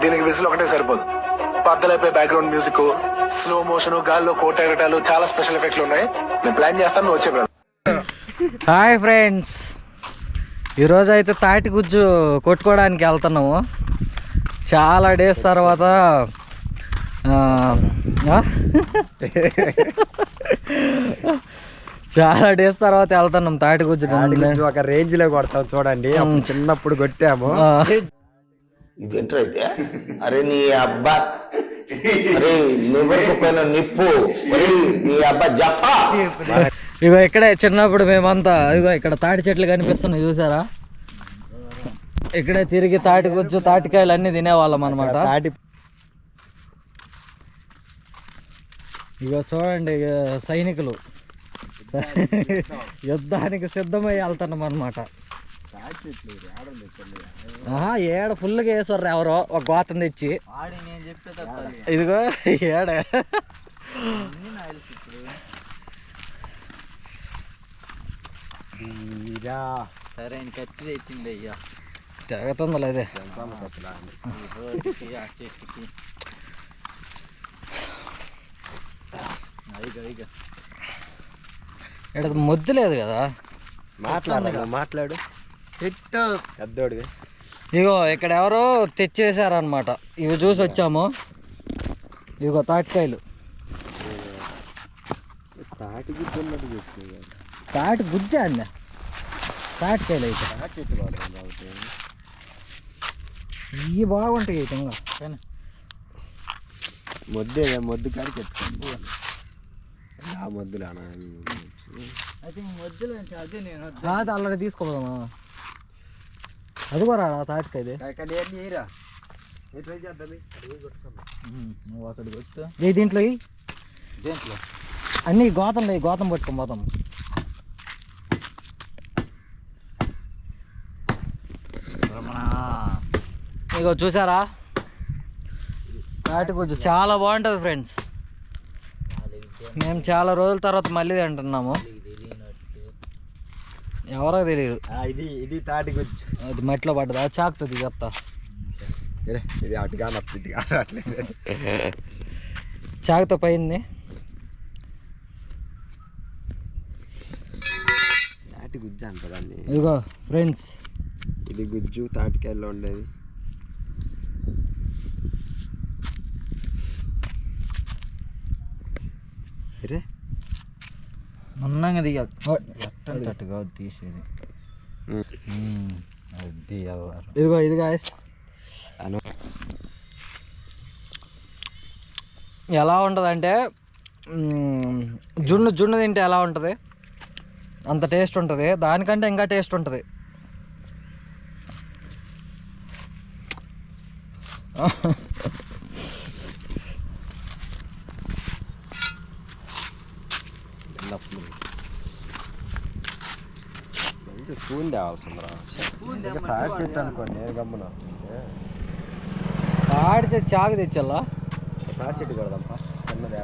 దీనికి విసులు ఒకటే సరిపోదు, బద్దలైపోయి బ్యాక్గ్రౌండ్ మ్యూజిక్, స్లో మోషన్, గాల్లో కోటగటాలు, చాలా స్పెషల్ ఎఫెక్ట్లు ఉన్నాయి. నేను ప్లాన్ చేస్తాను, నువ్వు వచ్చే బ్రదర్. హాయ్ ఫ్రెండ్స్, ఈరోజు అయితే తాటి గుజ్జు కొట్టుకోవడానికి వెళ్తున్నాము. చాలా డేస్ తర్వాత వెళ్తున్నాం తాటి గుజ్జు. ఒక రేంజ్ లో కొడతాం చూడండి, చిన్నప్పుడు కొట్టాము. ఇదేంటైతే అరే నీ అబ్బా, అరే నిప్పు, నీ అబ్బా జఫా. ఇగో ఇక్కడే చిన్నప్పుడు మేమంతా ఇగో ఇక్కడ తాటి చెట్లు కనిపిస్తున్నాయి చూసారా, ఇక్కడే తిరిగి తాటి గుజ్జు తాటికాయలు అన్ని తినేవాళ్ళం అనమాట. ఇగో చూడండి సైనికులు యుద్ధానికి సిద్ధమై వెళ్తున్నాం అనమాట. ఏడ ఫుల్గా వేసారు ఎవరో ఒక గోతం తెచ్చి. ఇదిగో ఏడ సరే కత్తి తెచ్చింది అయ్యా, తెగతుందిలే అదే. ఇక్కడ మొద్దు లేదు కదా, మాట్లాడు పెద్దోడు. ఇగో ఇక్కడ ఎవరో తెచ్చేసారనమాట, ఇవి చూసి వచ్చాము. ఇగో తాటికాయలు, తాటి గుజ్జ అండి, తాటికాయలు అయితే ఇవి బాగుంటాయి అయితే. ఇంకా మొద్దు కాడికి ఎత్తుకోండి, మొద్దులు రాదు అల్లరి తీసుకోదామా, అది కూడా రాడా తాటికాయది. దీంట్లో అన్ని గోతంలో గోతం పట్టుకోం పోతాం. ఇగో చూసారా తాటి గుజ్జు చాలా బాగుంటుంది ఫ్రెండ్స్. మేము చాలా రోజుల తర్వాత మళ్ళీ తింటున్నాము. ఎవరో తెలియదు, ఇది తాటి గుజ్జు. అది మట్టిలో పడ్డదా, చాకుతుంది చెప్తా. ఇది అటుగా చాకుతో పోయింది. తాటి గుజ్జు అంటదాన్ని. ఇదిగో ఫ్రెండ్స్, ఇది గుజ్జు తాటికాయల్లో ఉండేది. అన్నంగా దిగట్టుగా తీసేది. ఇదిగో ఇది గాయస్ ఎలా ఉంటుందంటే జున్ను తింటే ఎలా ఉంటుంది అంత టేస్ట్ ఉంటుంది, దానికంటే ఇంకా టేస్ట్ ఉంటుంది. స్పూన్ తేవాల్సింది అనుకోండి, గమ్మున ఆడితే చాకు తెచ్చల్లా. తాటి చెట్టు కొడదాంపా, చిన్నది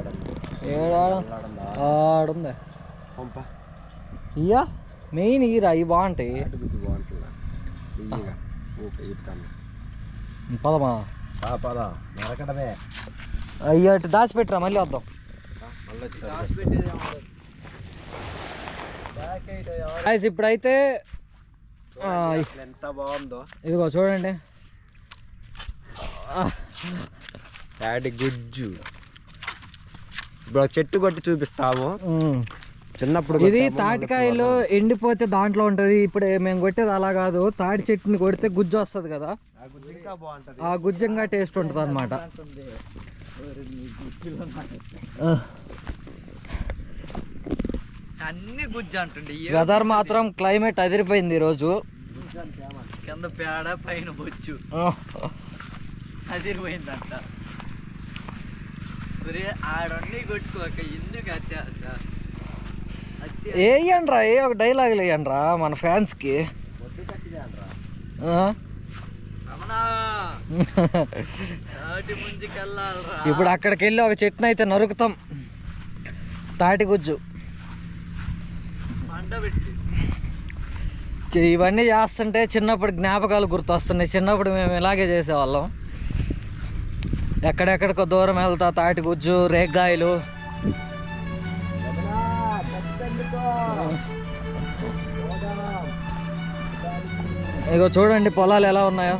ఆడుంది పంప. ఇయ్యా మెయిన్ ఈరా, ఇవి బాగుంటాయి. గుజ్జు బాగుంటుంది. పదమా నరకడమే. అయ్యా అటు దాచిపెట్టరా, మళ్ళీ వద్దాం. ఇప్పుడైతే ఎంత బాగుందో ఇదిగో చూడండి తాటి గుజ్జు. ఇప్పుడు చెట్టు కొట్టి చూపిస్తాము. చిన్నప్పుడు ఇది తాటికాయలు ఎండిపోతే దాంట్లో ఉంటది. ఇప్పుడు మేము కొట్టేది అలా కాదు, తాటి చెట్టుని కొడితే గుజ్జు వస్తుంది కదా, ఆ గుజ్జంగా టేస్ట్ ఉంటుంది అన్నమాట. అన్ని గుజ్జు అంటుండే. వెదర్ మాత్రం క్లైమేట్ అదిరిపోయింది ఈరోజు. కింద పేడ పైన బొచ్చు అదిరిపోయిందంట. ఆడన్నీ కొట్టుకోక ఎందుకు అత్యాస. వేయండ్రా, ఒక డైలాగులు వేయండ్రా మన ఫ్యాన్స్కి. ఇప్పుడు అక్కడికి వెళ్ళి ఒక చెట్టును అయితే నరుకుతాం, తాటి గుజ్జు. ఇవన్నీ చేస్తుంటే చిన్నప్పుడు జ్ఞాపకాలు గుర్తొస్తున్నాయి. చిన్నప్పుడు మేము ఇలాగే చేసేవాళ్ళం. ఎక్కడెక్కడికో దూరం వెళ్తా తాటి గుజ్జు రేగ్గాయలు. ఇగో చూడండి పొలాలు ఎలా ఉన్నాయో.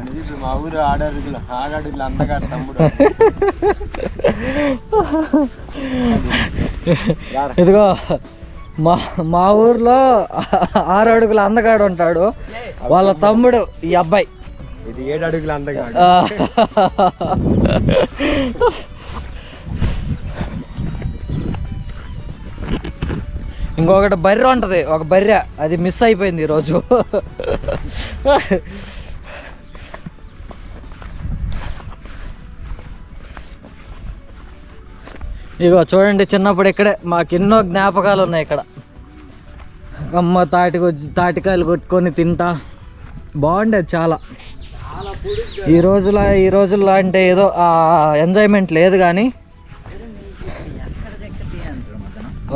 అనేది మా ఊరు ఆడడుగులు అందగా తమ్ముడు. ఇదిగో మా ఊర్లో 6 అడుగుల అందగాడు ఉంటాడు. వాళ్ళ తమ్ముడు ఈ అబ్బాయి. ఇది 7 అడుగుల అందగాడు. ఇంకొకటి బర్రె ఉంటుంది, ఒక బర్రె, అది మిస్ అయిపోయింది ఈరోజు. ఇగో చూడండి, చిన్నప్పుడు ఇక్కడే మాకు ఎన్నో జ్ఞాపకాలు ఉన్నాయి. ఇక్కడ అమ్మ తాటికాయలు కొట్టుకొని తింటా బాగుండేది చాలా. ఈ రోజుల్లో అంటే ఏదో ఎంజాయ్మెంట్ లేదు, కానీ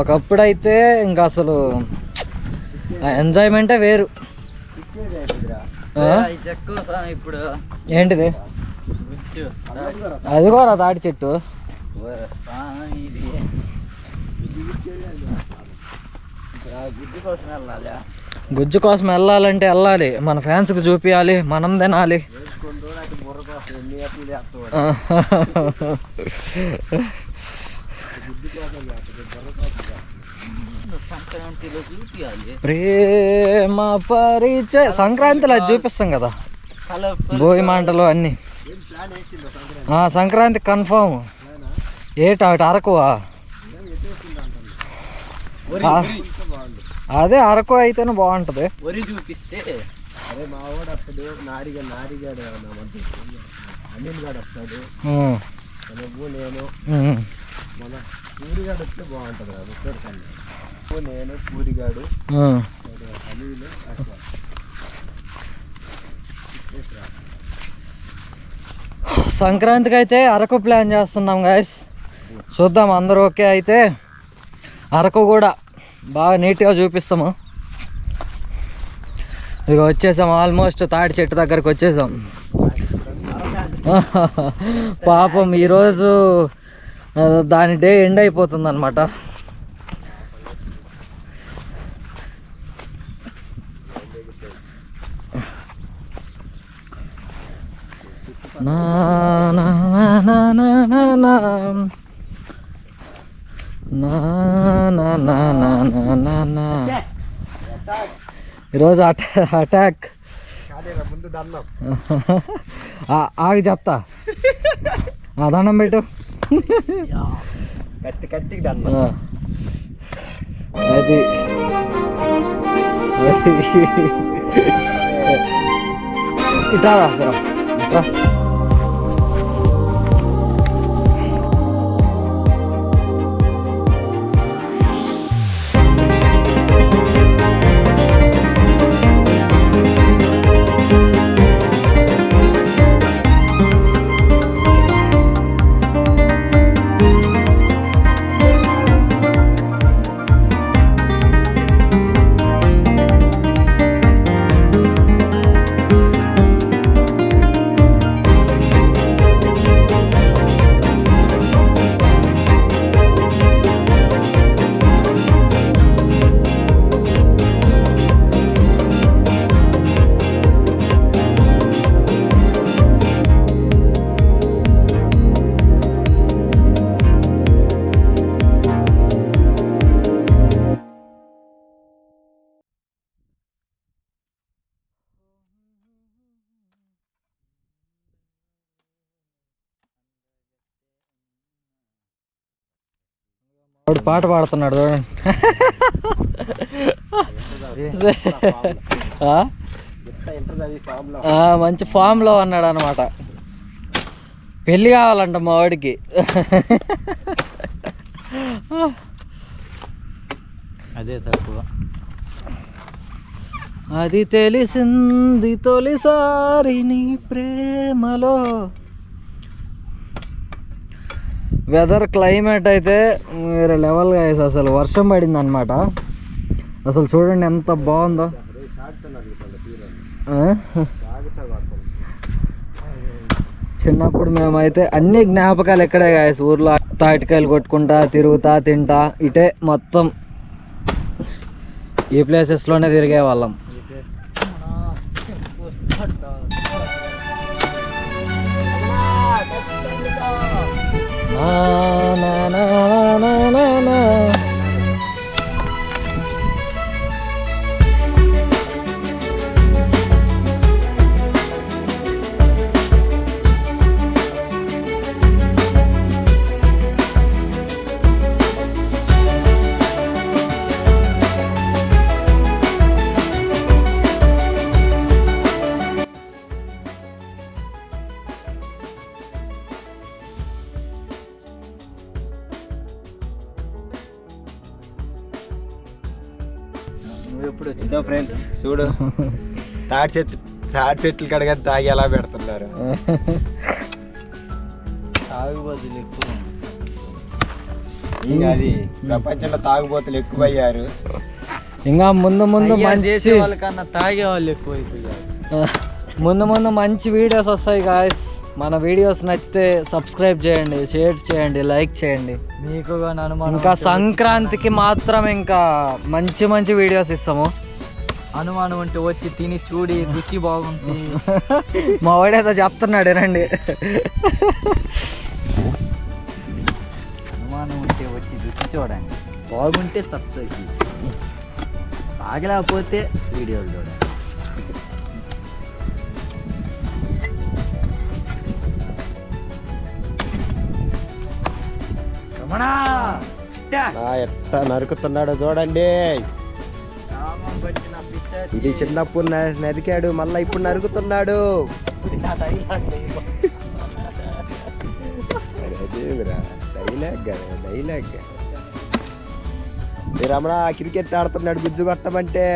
ఒకప్పుడైతే ఇంకా అసలు ఎంజాయ్మెంటే వేరు. ఇప్పుడు ఏంటిది? అది కూడా తాటి చెట్టు. గుజ్జు కోసం వెళ్ళాలంటే వెళ్ళాలి, మన ఫ్యాన్స్కి చూపించాలి, మనం తినాలి. ప్రేమ పరిచయ సంక్రాంతిలో అది చూపిస్తాం కదా, భోగి మంటలు అన్నీ. సంక్రాంతి కన్ఫామ్. అటు అరకువా? అదే అరకు అయితేనే బాగుంటది. వరి చూపిస్తే అరే మా వాడు వస్తాడు, నారిగాడు అనిల్ గాడు వస్తాడు, నువ్వు నేను మన పూరిగాడు వస్తే బాగుంటుంది కదా. నువ్వు నేను పూరిగాడు అనిల్ సంక్రాంతికి అయితే అరకు ప్లాన్ చేస్తున్నాం గాయస్. చూద్దాం, అందరూ ఓకే అయితే అరకు కూడా బాగా నీట్గా చూపిస్తాము. ఇక వచ్చేసాం, ఆల్మోస్ట్ తాటి చెట్టు దగ్గరకు వచ్చేసాం. పాపం ఈరోజు దాని డే ఎండ్ అయిపోతుంది అనమాట. నా నా నా నా నా నా నా నా నా నా నా. ఈరోజు అటాక్. ముందు దండం ఆగి చెప్తా, దండం పెట్టు. కత్తికి దండం. అది ఇట్రా సరే ఇట్రా. వాడు పాట పాడుతున్నాడు చూడండి. మంచి ఫామ్లో ఉన్నాడు అనమాట. పెళ్ళి కావాలంట మా వాడికి. అదే తక్కువ. అది తెలిసింది తొలిసారి నీ ప్రేమలో. వెదర్ క్లైమేట్ అయితే వేరే లెవెల్గా వేసి అసలు వర్షం పడింది అనమాట. అసలు చూడండి ఎంత బాగుందో. చిన్నప్పుడు మేమైతే అన్ని జ్ఞాపకాలు ఎక్కడే గాయస్. ఊర్లో తాటికాయలు కొట్టుకుంటా తిరుగుతా తింటా ఇటే మొత్తం ఈ ప్లేసెస్లోనే తిరిగే వాళ్ళం. ఎప్పుడు వచ్చిందో ఫ్రెండ్స్ చూడు. తాటి చెట్లు కడగా తాగి ఎలా పెడుతున్నారు. తాగుబోతులు ఎక్కువ. ఇంకా అది ప్రపంచంలో తాగుబోతులు ఎక్కువయ్యారు. ఇంకా ముందు ముందు చేసే మంచి వాళ్ళకన్నా తాగే వాళ్ళు ఎక్కువ అయిపోయారు. ముందు ముందు మంచి వీడియోస్ వస్తాయి గాయస్. మన వీడియోస్ నచ్చితే సబ్స్క్రైబ్ చేయండి, షేర్ చేయండి, లైక్ చేయండి. మీకు కానీ అనుమానం ఇంకా సంక్రాంతికి మాత్రం ఇంకా మంచి మంచి వీడియోస్ ఇస్తాము. అనుమానం ఉంటే వచ్చి తిని చూడి, రుచి బాగుంటుంది. మా వాడేదో చెప్తున్నాడు రండి. అనుమానం ఉంటే వచ్చి రుచి చూడండి, బాగుంటే సబ్స్క్రైబ్, బాగలేకపోతే వీడియోలు చూడండి. ఎట్లా నరుకుతున్నాడో చూడండి. ఇది చిన్నప్పుడు నరికాడు, మళ్ళా ఇప్పుడు నరుకుతున్నాడు. డైలాగ్ రమణ క్రికెట్ ఆడుతున్నాడు గుజ్జు కొట్టమంటే.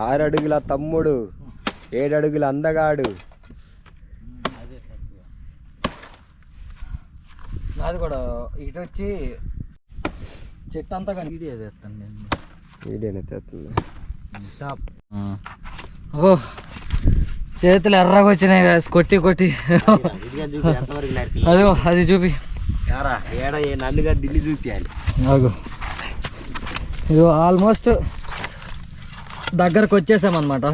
6 అడుగుల తమ్ముడు, 7 అడుగుల అందగాడు. అది కూడా ఇటు వచ్చి చెట్టు అంతా కానీ వీడియో చేస్తాను నేను. వీడియోనే చేస్తుంది. ఓ చేతులు ఎర్రగా వచ్చినాయి కదా కొట్టి కొట్టి. అదిగో అది చూపి. నన్నుగా దిల్లి చూపించాలి. అగో ఇదిగో ఆల్మోస్ట్ దగ్గరకు వచ్చేసామన్నమాట.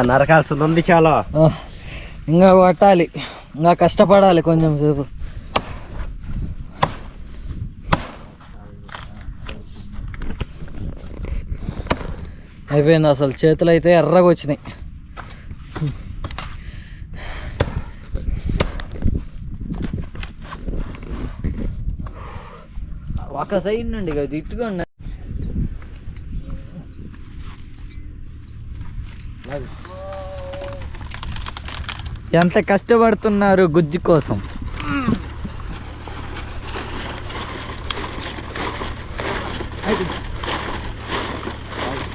నరకాల్సింది ఉంది చాలా. ఇంకా కొట్టాలి, ఇంకా కష్టపడాలి కొంచెం సేపు. అయిపోయింది. అసలు చేతులు అయితే ఎర్రగా వచ్చినాయి. ఒక సైడ్ నుండి కదా ఇట్టుగా ఉన్నాయి. ఎంత కష్టపడుతున్నారు గుజ్జు కోసం.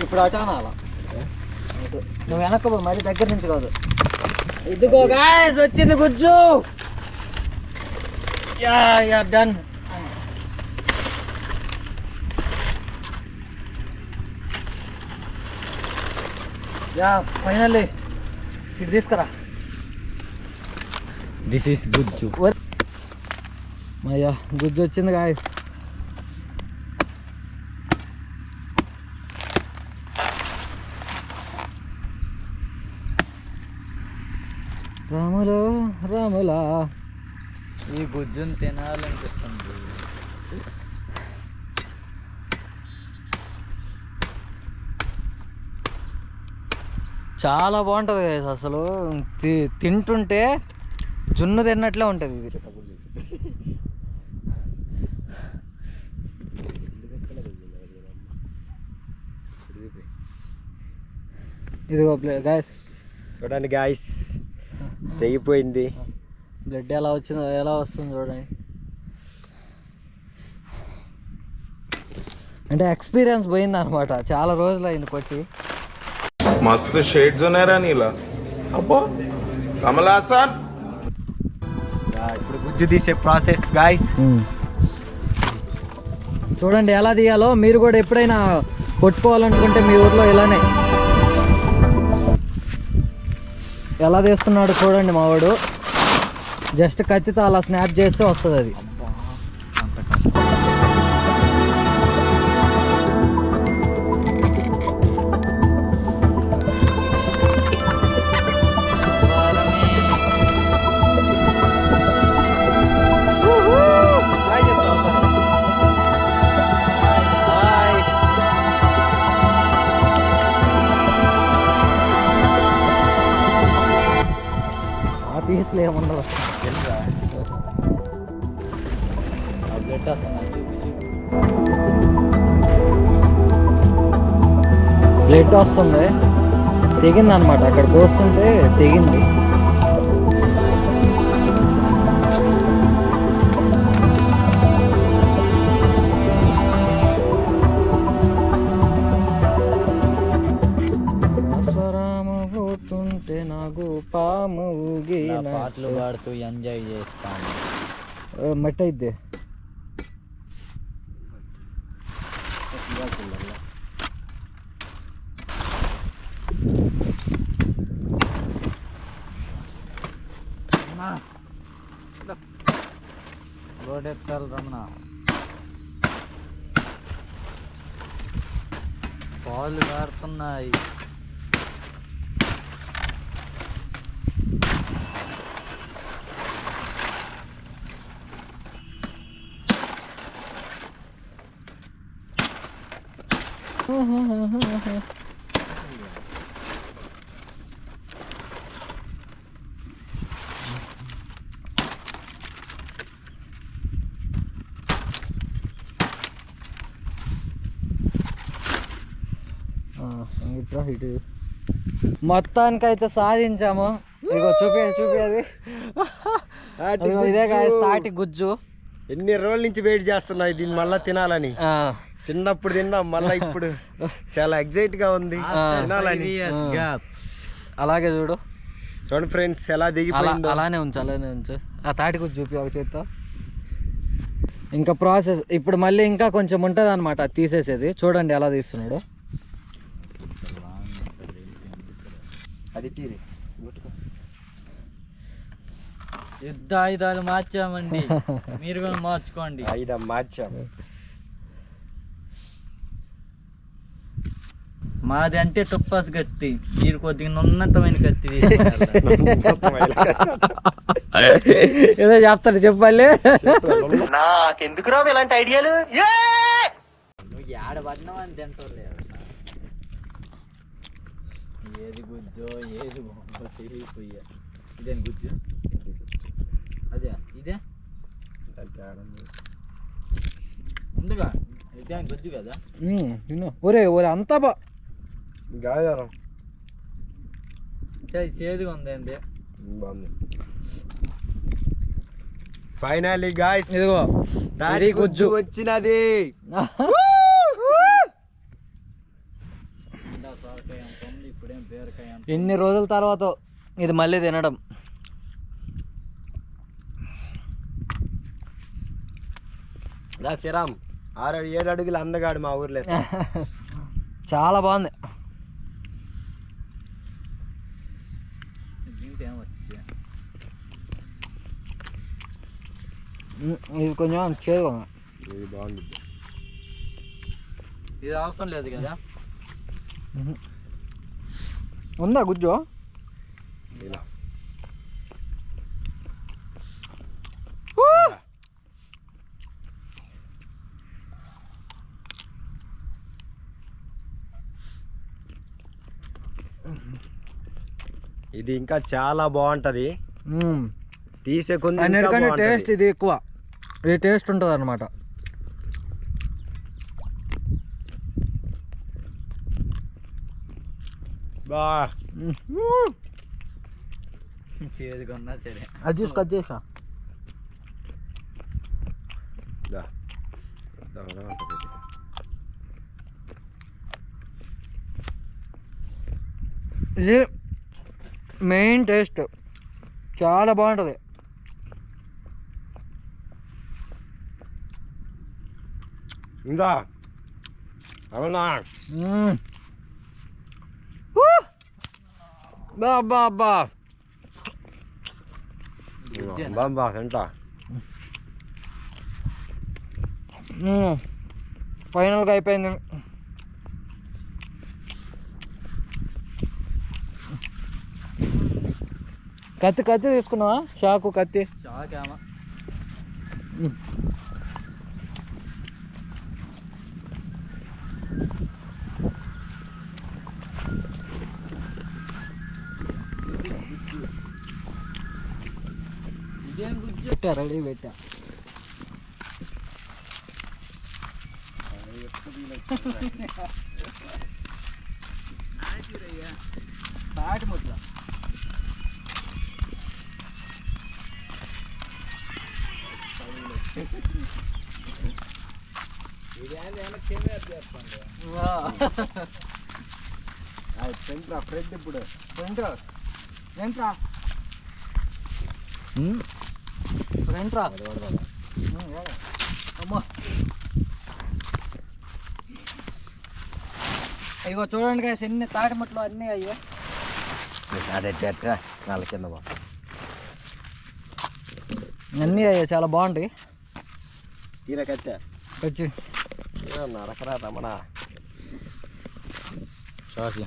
ఇప్పుడు అటు అనాలా, నువ్వు వెనక్కు మరి దగ్గర నుంచి కాదు. ఇదిగో గాయ్స్ వచ్చింది గుజ్జు. Yeah done. యా ఫైనల్లీ ఇటు తీసుకురా. దిస్ ఈస్ గుజ్జు. అయ్యా గుజ్జు వచ్చింది గాయస్. రాములో రాములా ఈ గుజ్జును తినాలనిపిస్తుంది. చాలా బాగుంటుంది guys అసలు. తింటుంటే జున్ను తిన్నట్లే ఉంటుంది ఇది. ఇదిగో గాయస్ చూడండి గాయస్, తెగిపోయింది. బ్లడ్ ఎలా వచ్చిందో, ఎలా వస్తుంది చూడండి. అంటే ఎక్స్పీరియన్స్ పోయింది అనమాట, చాలా రోజులు అయింది కొట్టి. मस्त शेड्स ఉన్నాయి రా నీలా. అబ్బో కమల్ హాసన్. ఇప్పుడు గుజ్జు తీసే ప్రాసెస్ గాయస్. చూడండి ఎలా తీయాలో. మీరు కూడా ఎప్పుడైనా కొట్టుకోవాలనుకుంటే మీ ఊర్లో ఇలానే ఎలా తీస్తున్నాడు చూడండి మావాడు. జస్ట్ కత్తితో అలా స్నాప్ చేస్తే వస్తుంది అది. పీస్లు ఏముండవు. బ్లడ్ వస్తుంది, తెగింది అనమాట. అక్కడ పోస్తుంటే తెగింది. పోతుంటే నాకు పాము పాటలు పాడుతూ ఎంజాయ్ చేస్తాను. మట్టి అయితే రోడెత్తాలి రమణ. పాలు కారుతున్నాయి. ఇటు మొత్తానికైతే సాధించాము. ఇగో చూపి అది. ఇదే తాటి గుజ్జు. ఎన్ని రోజుల నుంచి వెయిట్ చేస్తున్నా దీన్ని మళ్ళా తినాలని. చిన్నప్పుడు తిన్నా, మళ్ళీ ఇప్పుడు చాలా ఎగ్జైట్ గా ఉంది తినాలని. అలాగే చూడు చూడండి ఫ్రెండ్స్ ఎలా దిగిపోయిందో. అలానే ఉంచు. ఆ తాటి గుజ్జు చూపి ఒక చేత్తో. ఇంకా ప్రాసెస్ ఇప్పుడు మళ్ళీ ఇంకా కొంచెం ఉంటుంది అనమాట తీసేసేది. చూడండి ఎలా తీస్తున్నాడు. అది టీరి యుద్ధ ఆయుధాలు మార్చామండి, మీరు కూడా మార్చుకోండి. ఆయుధం మార్చాము. మాది అంటే తుప్పాస్ కత్తి, మీరు కొద్దిగా ఉన్నతమైన కత్తి ఏదో చెప్తాడు చెప్పాలి. నాకెందుకు రావు ఇలాంటి ఐడియాలు? నువ్వు ఏడ పడినావు అని తింటలేదు. ఏది గుజ్జో ఏది బొమ్మో తెలియపోయా. ఇదేం గుజ్జు? అదే ఇదే ముందుగా ఇదే గుజ్జు కదా. ఒరే అంతా గాయారం చేదుగా ఉంది అండి. బాగుంది. ఫైనల్లీ గాయ్స్ ఇదిగో తాటి గుజ్జు వచ్చినది. ఎన్ని రోజుల తర్వాత ఇది మళ్ళీ తినడం. శ్రీరామ్ 6-7 అడుగులు అందగాడు మా ఊర్లో. చాలా బాగుంది. ఇది కొంచెం చేదుగా ఉంది. ఇది బాగుంది. ఇది అవసరం లేదు కదా. ఉందా గుజ్జు? ఇది ఇంకా చాలా బాగుంటది. తీసే కొంది అన్నిటికంటే టేస్ట్ ఇది ఎక్కువ, ఈ టేస్ట్ ఉంటుంది అనమాట. చేదుకున్నా సరే. అది తీసుకొచ్చి చేసా. ఇది మెయిన్ టేస్ట్ చాలా బాగుంటుంది. ఇంకా అవునా బాబా బాబా తింటా. ఫైనల్గా అయిపోయింది. కత్తి తీసుకున్నావా? షాకు కత్తి చాకేమా పెట్టా, రెడీ పెట్టా. తాటి ముట్ల ఫ్రెండ్ ఇప్పుడు ఏంట్రా ఫ్రెండ్రా అమ్మా. ఇగో చూడండి guys, ఎన్ని తాటి ముట్లు అన్నీ అయ్యే. నాలుగు కింద అన్నీ అయ్యాయి, చాలా బాగుంటాయి. తీరకచ్చా వచ్చి నరకరా రమణ. సాసి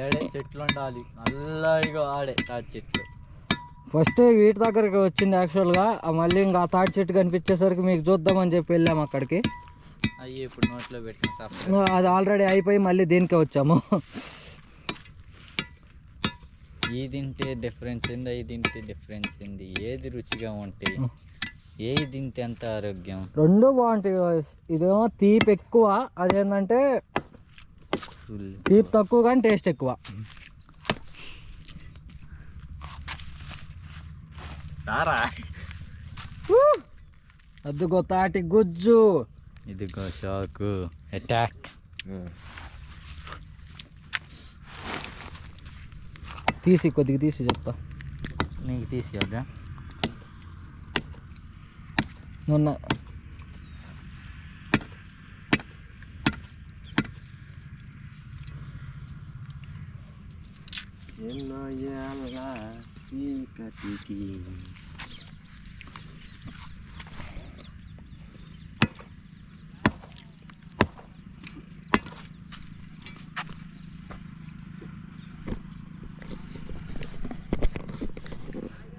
ఏడే చెట్లు ఉండాలి నల్లగా ఆడే తాటి చెట్లు. ఫస్ట్ వీటి దగ్గరికి వచ్చింది యాక్చువల్గా, మళ్ళీ ఇంకా ఆ తాటి చెట్టు కనిపించేసరికి మీకు చూద్దామని చెప్పి వెళ్ళాము అక్కడికి. అయ్యి ఇప్పుడు నోట్లో పెట్టిన అది ఆల్రెడీ అయిపోయి మళ్ళీ దీనికే వచ్చాము. ఈ తింటే డిఫరెన్స్ ఉంది, అవి తింటే డిఫరెన్స్ ఉంది. ఏది రుచిగా ఉంటాయి, ఏది తింటే ఎంత ఆరోగ్యం? రెండు బాగుంటాయి. ఇదేమో తీపి ఎక్కువ, అదేంటంటే తీపి తక్కువ కానీ టేస్ట్ ఎక్కువ. అదిగో తాటి గుజ్జు, ఇదిగో షాకు అటాక్. కొద్దిగా తీసి చెప్తా. నీకు తీసేయద్దా? మొన్న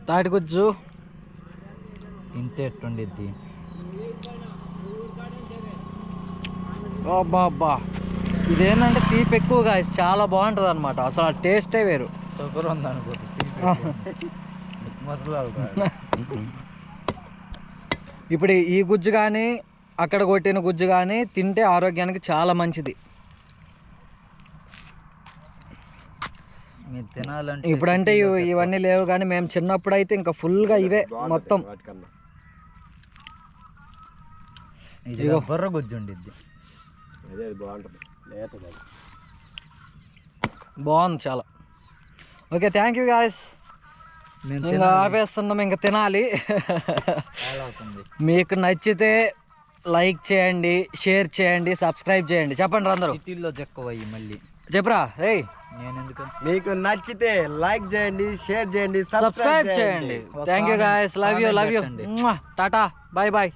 తాటి గుజ్జు తింటే ఎట్టుండిద్ది? అబ్బా, ఇదేంటంటే తీపి ఎక్కువగా చాలా బాగుంటుంది అనమాట. అసలు ఆ టేస్టే వేరు. షుగర్ ఉందనుకో ఇప్పుడు ఈ గుజ్జు కానీ అక్కడ కొట్టిన గుజ్జు కానీ తింటే ఆరోగ్యానికి చాలా మంచిది. మీరు తినాలంటే ఇప్పుడంటే ఇవన్నీ లేవు, కానీ మేము చిన్నప్పుడు అయితే ఇంకా ఫుల్గా ఇవే మొత్తం. ఇదిగో బొర్ర గుజ్జు ఉండిద్ది. బాగుంది చాలా. Okay, thank you guys. ఇంకా ఆపేస్తున్నాం, ఇంకా తినాలి. మీకు నచ్చితే లైక్ చేయండి, షేర్ చేయండి, సబ్స్క్రైబ్ చేయండి. చెప్పండి అందరూ. సిటీల్లో చెక్కవయ్యి మళ్ళీ చెప్పరా రేయ్. నేను ఎందుకు? మీకు నచ్చితే లైక్ చేయండి, షేర్ చేయండి, సబ్స్క్రైబ్ చేయండి. Thank you guys. Love you. Tata, bye bye.